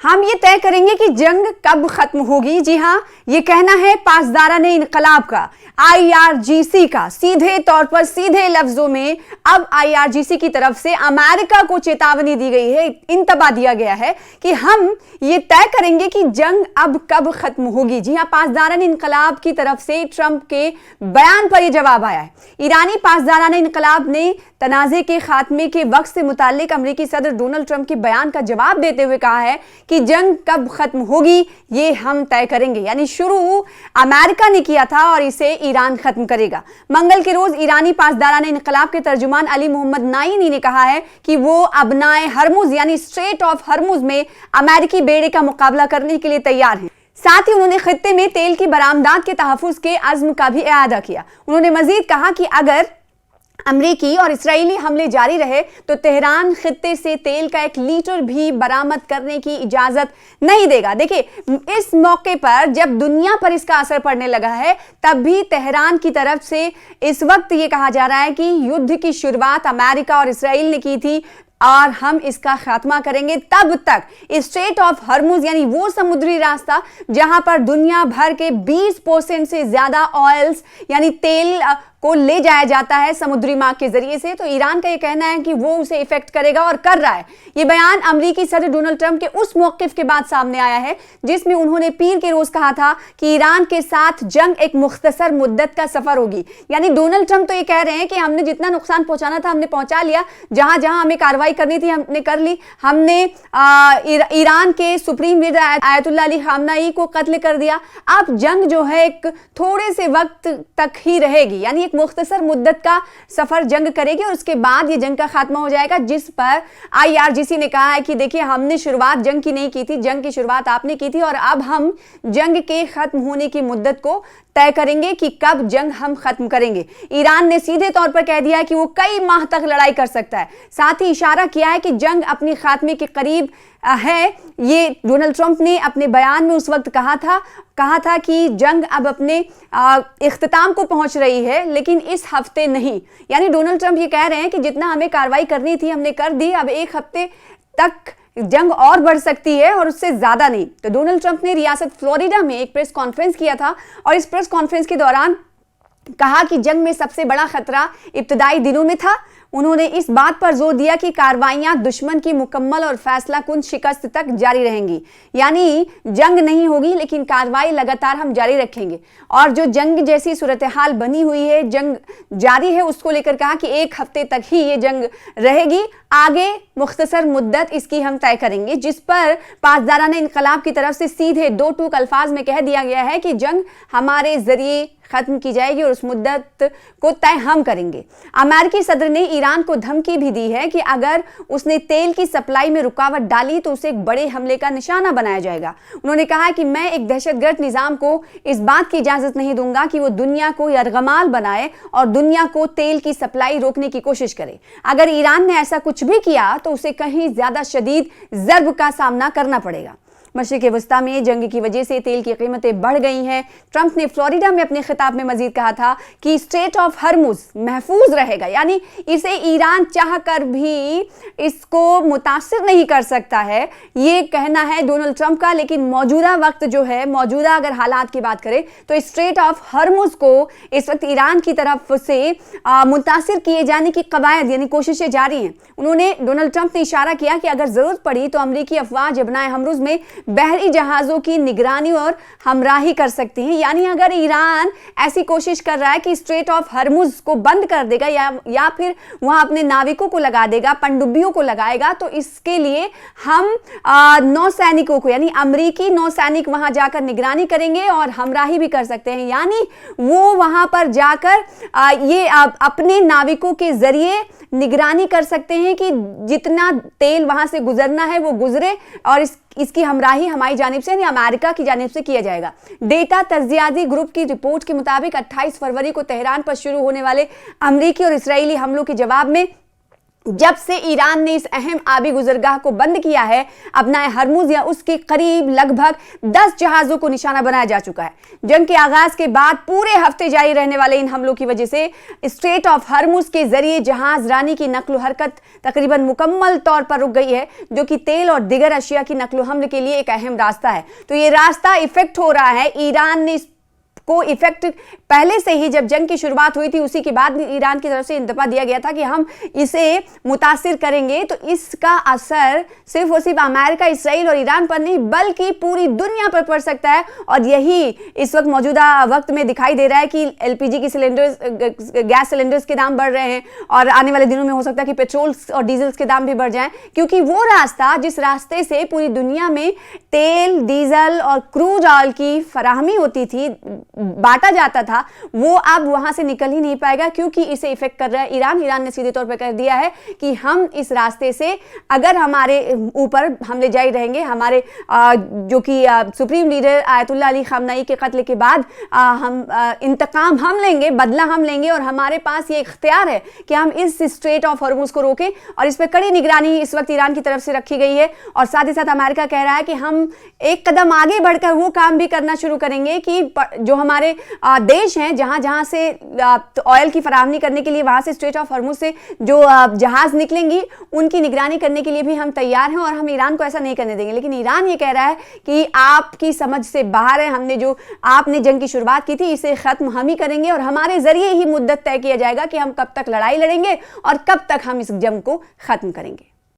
हम ये तय करेंगे कि जंग कब खत्म होगी। जी हां, ये कहना है पासदाराने इनकलाब का, आईआरजीसी का। सीधे तौर पर, सीधे लफ्जों में अब आईआरजीसी की तरफ से अमेरिका को चेतावनी दी गई है, इंतबा दिया गया है कि हम ये तय करेंगे कि जंग अब कब खत्म होगी। जी हां, पासदाराने इनकलाब की तरफ से ट्रंप के बयान पर यह जवाब आया है। ईरानी पासदाराने इनकलाब ने तनाज़े के खात्मे के वक्त से मुताल्लिक अमेरिकी सदर डोनाल्ड ट्रंप के बयान का जवाब देते हुए कहा है कि जंग कब खत्म होगी ये हम तय करेंगे। यानी शुरू अमेरिका ने किया था और इसे ईरान खत्म करेगा। मंगल के रोज ईरानी पासदाराने इनकलाब के तर्जुमान अली मोहम्मद नाईनी ने कहा है कि वो अबनाए हरमुज यानी स्ट्रेट ऑफ हरमुज में अमेरिकी बेड़े का मुकाबला करने के लिए तैयार हैं। साथ ही उन्होंने खित्ते में तेल की बरामदात के तहफ़्फ़ुज़ के अज़्म का भी इआदा किया। उन्होंने मजीद कहा कि अगर अमरीकी और इसराइली हमले जारी रहे तो तेहरान खित्ते से तेल का 1 लीटर भी बरामद करने की इजाजत नहीं देगा। देखिए, इस मौके पर जब दुनिया पर इसका असर पड़ने लगा है, तब भी तेहरान की तरफ से इस वक्त ये कहा जा रहा है कि युद्ध की शुरुआत अमेरिका और इसराइल ने की थी और हम इसका खात्मा करेंगे। तब तक स्ट्रेट ऑफ हरमुज यानी वो समुद्री रास्ता जहां पर दुनिया भर के 20% से ज्यादा ऑयल्स यानी तेल को ले जाया जाता है समुद्री मार्ग के जरिए से, तो ईरान का यह कहना है कि वो उसे इफेक्ट करेगा और कर रहा है। यह बयान अमेरिकी सदर डोनाल्ड ट्रंप के उस मौकिफ के बाद सामने आया है जिसमें उन्होंने पीर के रोज कहा था कि ईरान के साथ जंग एक मुख्तसर मुद्दत का सफर होगी। यानी डोनाल्ड ट्रंप तो ये कह रहे हैं कि हमने जितना नुकसान पहुंचाना था हमने पहुंचा लिया, जहां जहां हमें कार्रवाई करनी थी हमने कर ली। हमने ईरान के supreme leader Ayatollah Ali Khamenei को कत्ल कर दिया। अब जंग जो है एक थोड़े से वक्त तक ही रहेगी, यानी मुख्तसर मुद्दत का सफर जंग करेगी और उसके बाद ये जंग का खात्मा हो जाएगा। जिस पर आईआरजीसी ने कहा है कि देखिए, हमने शुरुआत जंग की नहीं की थी, जंग की शुरुआत आपने की थी और अब हम जंग के खत्म होने की मुद्दत को तय करेंगे कि कब जंग हम खत्म करेंगे। ईरान ने सीधे तौर पर कह दिया है कि वो कई माह तक लड़ाई कर सकता है। साथ ही इशारा किया है कि जंग अपने खात्मे के करीब है। ये डोनाल्ड ट्रंप ने अपने बयान में उस वक्त कहा था कि जंग अब अपने इख्तिताम को पहुंच रही है, लेकिन इस हफ्ते नहीं। यानी डोनाल्ड ट्रंप ये कह रहे हैं कि जितना हमें कार्रवाई करनी थी हमने कर दी, अब 1 हफ्ते तक जंग और बढ़ सकती है और उससे ज्यादा नहीं। तो डोनाल्ड ट्रंप ने रियासत फ्लोरिडा में एक प्रेस कॉन्फ्रेंस किया था और इस प्रेस कॉन्फ्रेंस के दौरान कहा कि जंग में सबसे बड़ा खतरा इब्तदाई दिनों में था। उन्होंने इस बात पर जोर दिया कि कार्रवाइयां दुश्मन की मुकम्मल और फैसला कुन शिकस्त तक जारी रहेंगी। यानी जंग नहीं होगी लेकिन कार्रवाई लगातार हम जारी रखेंगे। और जो जंग जैसी सूरत हाल बनी हुई है, जंग जारी है, उसको लेकर कहा कि 1 हफ्ते तक ही ये जंग रहेगी, आगे मुख्तसर मुद्दत इसकी हम तय करेंगे। जिस पर पासदाराने इनकलाब की तरफ से सीधे 2 टूक अल्फाज में कह दिया गया है कि जंग हमारे जरिए खत्म की जाएगी और उस मुद्दत को तय हम करेंगे। अमेरिकी सदर ने ईरान को धमकी भी दी है कि अगर उसने तेल की सप्लाई में रुकावट डाली तो उसे एक बड़े हमले का निशाना बनाया जाएगा। उन्होंने कहा कि मैं एक दहशतगर्द निजाम को इस बात की इजाजत नहीं दूंगा कि वो दुनिया को यरगमाल बनाए और दुनिया को तेल की सप्लाई रोकने की कोशिश करे। अगर ईरान ने ऐसा कुछ भी किया तो उसे कहीं ज्यादा शदीद ज़र्ब का सामना करना पड़ेगा। मशरिक़ वस्ता में जंग की वजह से तेल की कीमतें बढ़ गई हैं। ट्रंप ने फ्लोरिडा में अपने खिताब में मजीद कहा था कि स्ट्रेट ऑफ हरमुज महफूज रहेगा, यानी इसे ईरान चाह कर भी इसको मुतासिर नहीं कर सकता है, ये कहना है डोनाल्ड ट्रंप का। लेकिन मौजूदा वक्त जो है, मौजूदा अगर हालात की बात करें तो स्ट्रेट ऑफ हरमुज को इस वक्त ईरान की तरफ से मुतासिर किए जाने की कवायद यानी कोशिशें जारी हैं। उन्होंने डोनाल्ड ट्रंप ने इशारा किया कि अगर जरूरत पड़ी तो अमरीकी अफवाज अबनाए हरमुज में बहरी जहाजों की निगरानी और हमराही कर सकती हैं। यानी अगर ईरान ऐसी कोशिश कर रहा है कि स्ट्रेट ऑफ हरमुज को बंद कर देगा या फिर वहां अपने नाविकों को लगा देगा, पनडुब्बियों को लगाएगा, तो इसके लिए हम नौसैनिकों को यानी अमरीकी नौसैनिक वहां जाकर निगरानी करेंगे और हमराही भी कर सकते हैं। यानी वो वहां पर जाकर ये अपने नाविकों के जरिए निगरानी कर सकते हैं कि जितना तेल वहां से गुजरना है वो गुजरे और इसकी हमराही हमारी जानिब से यानी अमेरिका की जानिब से किया जाएगा। डेटा तज्जियाती ग्रुप की रिपोर्ट के मुताबिक 28 फरवरी को तेहरान पर शुरू होने वाले अमरीकी और इसराइली हमलों के जवाब में जब से ईरान ने इस अहम आबी गुजरगाह को बंद किया है, अपना हरमुज या उसके करीब लगभग 10 जहाजों को निशाना बनाया जा चुका है। जंग के आगाज के बाद पूरे हफ्ते जारी रहने वाले इन हमलों की वजह से स्ट्रेट ऑफ हरमुज के जरिए जहाज रानी की नकलो हरकत तकरीबन मुकम्मल तौर पर रुक गई है, जो कि तेल और दिगर अशिया की नकलो हमल के लिए एक अहम रास्ता है। तो ये रास्ता इफेक्ट हो रहा है। ईरान ने को इफेक्ट पहले से ही, जब जंग की शुरुआत हुई थी उसी के बाद ईरान की तरफ से इंतबा दिया गया था कि हम इसे मुतासिर करेंगे। तो इसका असर सिर्फ और सिर्फ अमेरिका, इसराइल और ईरान पर नहीं बल्कि पूरी दुनिया पर पड़ सकता है। और यही इस वक्त मौजूदा वक्त में दिखाई दे रहा है कि एलपीजी की सिलेंडर्स, गैस सिलेंडर्स के दाम बढ़ रहे हैं और आने वाले दिनों में हो सकता है कि पेट्रोल और डीजल के दाम भी बढ़ जाएं, क्योंकि वो रास्ता जिस रास्ते से पूरी दुनिया में तेल, डीजल और क्रूड ऑयल की फराहमी होती थी, बांटा जाता था, वो अब वहां से निकल ही नहीं पाएगा, क्योंकि इसे इफेक्ट कर रहा है ईरान ने सीधे तौर पर कर दिया है कि हम इस रास्ते से अगर हमारे ऊपर हमले जारी रहेंगे, हमारे जो कि supreme leader Ayatollah Ali Khamenei के कत्ल के बाद हम इंतकाम हम लेंगे, बदला हम लेंगे और हमारे पास ये इख्तियार है कि हम इस स्ट्रेट ऑफ हॉर्मुज को रोकें। और इस पर कड़ी निगरानी इस वक्त ईरान की तरफ से रखी गई है। और साथ ही साथ अमेरिका कह रहा है कि हम एक कदम आगे बढ़कर वो काम भी करना शुरू करेंगे कि जो हमारे देश हैं जहां से ऑयल की फराहमी करने के लिए वहां से स्ट्रेट ऑफ हॉर्मुज से जो जहाज निकलेंगी उनकी निगरानी करने के लिए भी हम तैयार हैं और हम ईरान को ऐसा नहीं करने देंगे। लेकिन ईरान ये कह रहा है कि आपकी समझ से बाहर है, आपने जंग की शुरुआत की थी इसे खत्म हम ही करेंगे और हमारे जरिए ही मुद्दत तय किया जाएगा कि हम कब तक लड़ाई लड़ेंगे और कब तक हम इस जंग को खत्म करेंगे।